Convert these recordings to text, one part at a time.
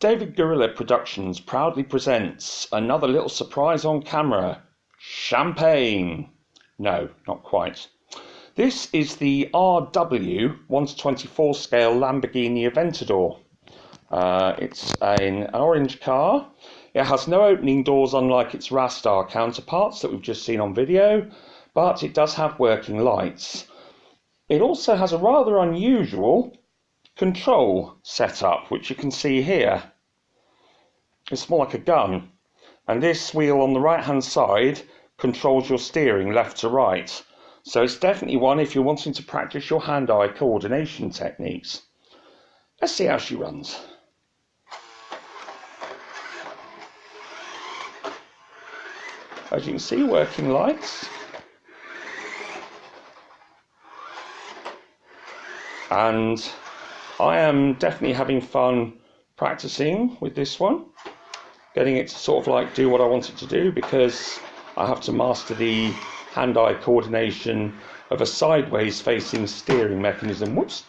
David Guerrilla Productions proudly presents another little surprise on camera. Champagne! No, not quite. This is the RW 1/24 scale Lamborghini Aventador. It's an orange car. It has no opening doors unlike its Rastar counterparts that we've just seen on video, but it does have working lights. It also has a rather unusual control setup, which you can see here. It's more like a gun, and this wheel on the right hand side controls your steering left to right. So it's definitely one if you're wanting to practice your hand-eye coordination techniques. Let's see how she runs. As you can see, working lights. And I am definitely having fun practicing with this one, getting it to sort of like do what I want it to do, because I have to master the hand-eye coordination of a sideways facing steering mechanism. Whoops.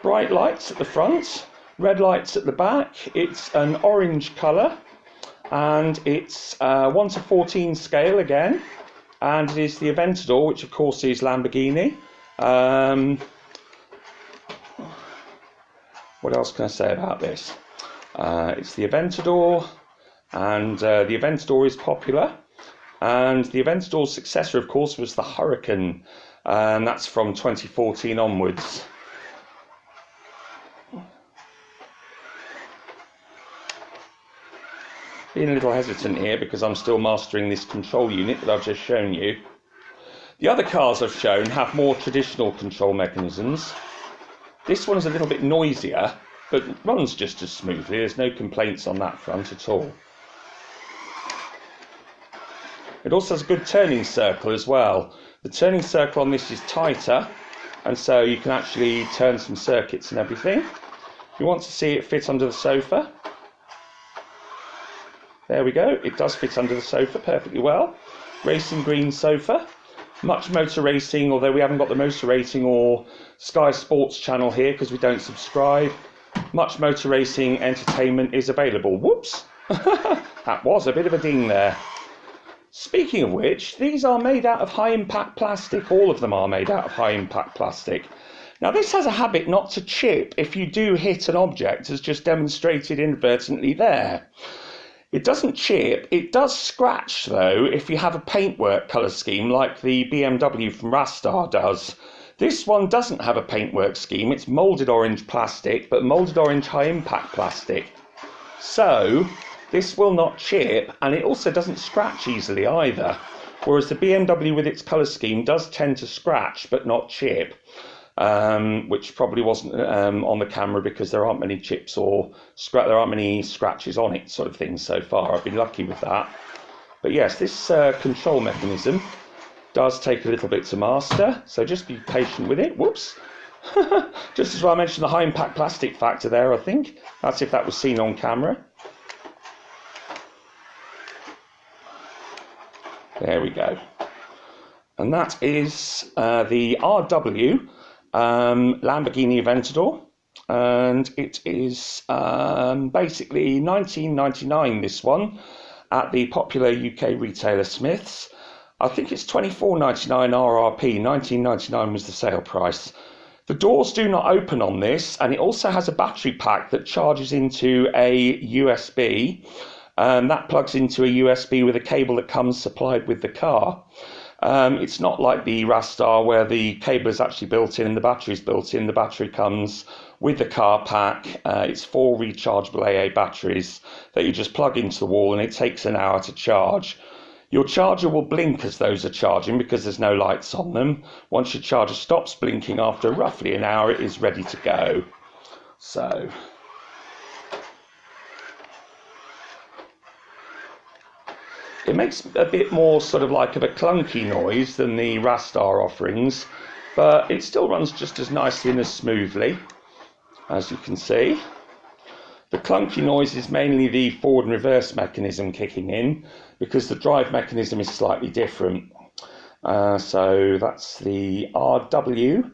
Bright lights at the front, red lights at the back. It's an orange colour, and it's 1/14 scale again, and it is the Aventador, which of course is Lamborghini. What else can I say about this? It's the Aventador, and the Aventador is popular, and the Aventador's successor of course was the Hurricane, and that's from 2014 onwards. Being a little hesitant here because I'm still mastering this control unit that I've just shown you. The other cars I've shown have more traditional control mechanisms. This one's a little bit noisier, but runs just as smoothly. There's no complaints on that front at all. It also has a good turning circle as well. The turning circle on this is tighter, and so you can actually turn some circuits and everything. If you want to see it fit under the sofa, there we go. It does fit under the sofa perfectly well. Racing green sofa. Much motor racing, although we haven't got the motor racing or Sky Sports channel here because we don't subscribe. Much motor racing entertainment is available. Whoops! That was a bit of a ding there. Speaking of which, these are made out of high impact plastic. All of them are made out of high impact plastic. Now this has a habit not to chip if you do hit an object, as just demonstrated inadvertently there. It doesn't chip. It does scratch though if you have a paintwork colour scheme like the BMW from Rastar does. This one doesn't have a paintwork scheme. It's moulded orange plastic, but moulded orange high impact plastic. So this will not chip, and it also doesn't scratch easily either. Whereas the BMW with its colour scheme does tend to scratch but not chip. Which probably wasn't on the camera because there aren't many chips or there aren't many scratches on it, sort of thing so far. I've been lucky with that. But yes, this control mechanism does take a little bit to master, so just be patient with it. Whoops. Just as well I mentioned the high impact plastic factor there, I think. That's if that was seen on camera. There we go. And that is the RW Lamborghini Aventador, and it is basically $19.99, this one, at the popular UK retailer Smiths. I think it's $24.99 RRP, $19.99 was the sale price. The doors do not open on this, and it also has a battery pack that charges into a USB, and that plugs into a USB with a cable that comes supplied with the car. It's not like the Rastar where the cable is actually built in and the battery is built in. The battery comes with the car pack. It's 4 rechargeable AA batteries that you just plug into the wall, and it takes an hour to charge. Your charger will blink as those are charging because there's no lights on them. Once your charger stops blinking after roughly an hour, it is ready to go. So it makes a bit more sort of like of a clunky noise than the Rastar offerings, but it still runs just as nicely and as smoothly, as you can see. The clunky noise is mainly the forward and reverse mechanism kicking in, because the drive mechanism is slightly different. So that's the RW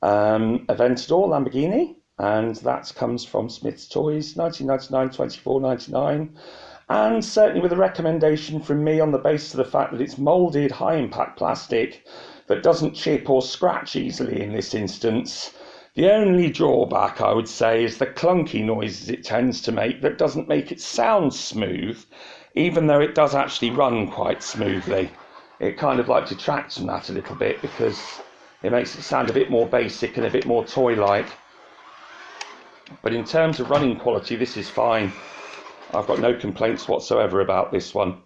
Aventador Lamborghini. and that comes from Smith's Toys, 1999, 24.99. And certainly with a recommendation from me on the basis of the fact that it's moulded high impact plastic that doesn't chip or scratch easily in this instance. The only drawback, I would say, is the clunky noises it tends to make that doesn't make it sound smooth, even though it does actually run quite smoothly. It kind of like detracts from that a little bit because it makes it sound a bit more basic and a bit more toy-like. But in terms of running quality, this is fine. I've got no complaints whatsoever about this one.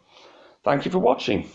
Thank you for watching.